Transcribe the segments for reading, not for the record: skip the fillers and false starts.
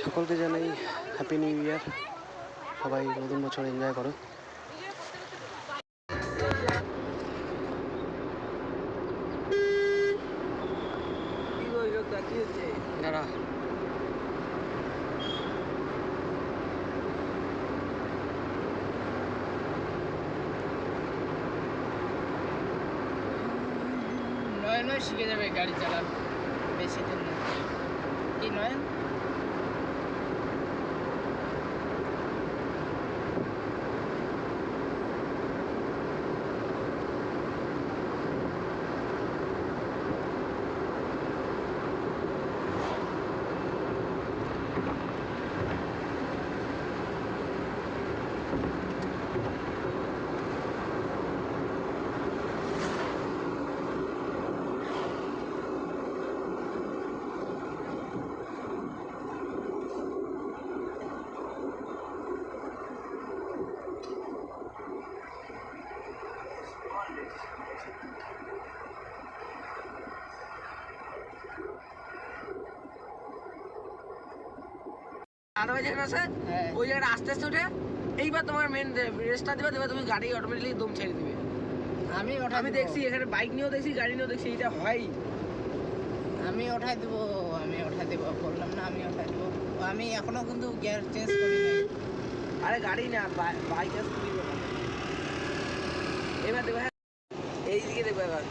সকলকে জানাই happy new year. সবাই নতুন বছর এনজয় করো। দাঁড়া, নয়ন শিখে যাবে গাড়ি চালানো, বেশি দিন না। কি নয়ন? ওই জায়গাটা আস্তে আস্তে উঠে এইবার তোমার মেন রেস্টটা দিবা, দেবে তুমি গাড়ি অটোমেটিকলি দম ছেড়ে দিবে। আমি দেখছি এখানে বাইক নিয়েও দেখছি, গাড়ি নিয়েও দেখছি, এটা হয়। আমি ওঠাই দেবো বললাম না, আমি ওঠাই দেবো। আমি এখনো কিন্তু গিয়ার চেঞ্জ করি নাই। আরে গাড়ি না, বাইক আর স্কুটি। এবার দেখো, এই দিকে দেখবো এবার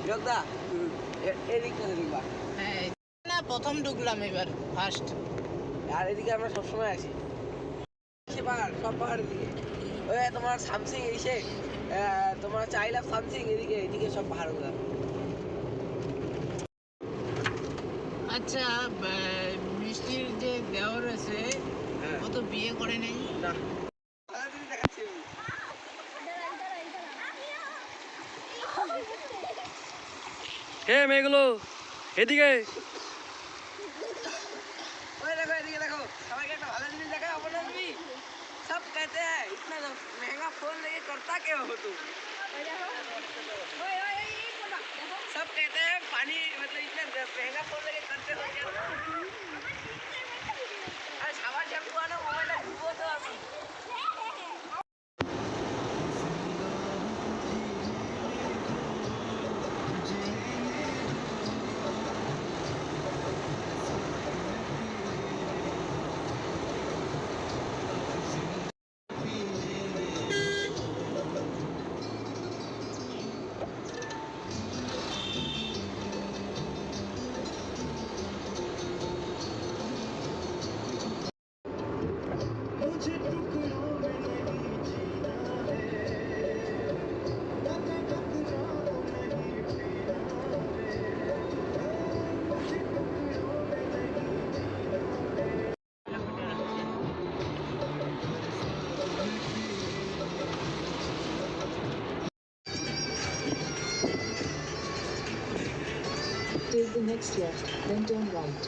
যোগদা, এদিকটা দেখবা। হ্যাঁ না, প্রথম ঢুকলাম এবার ফার্স্ট। আর এদিকে আমরা সবসময় আসি, পাহাড়, সব পাহাড়ের দিকে। ওই তোমার সামসিং এসে তোমার চাইলা সামসিং, এদিকে সব পাহাড়গুলো। আচ্ছা, মিষ্টির যে দেওয়ার রয়েছে, ও তো বিয়ে করে নেই না। হে মেয়েগুলো এদিকে। एदिके देखो, सबाइके একটা ভালো জিনিস দেখাও বলো তুমি। सब कहते हैं इतना महंगा फोन लेके करता क्या हो तुम? सब कहते हैं पानी मतलब इतना महंगा फोन लेके करते हो क्या? अरे सामान शैम्पू आना, मोबाइल धुबो तो আমি। Take the next left, then turn right.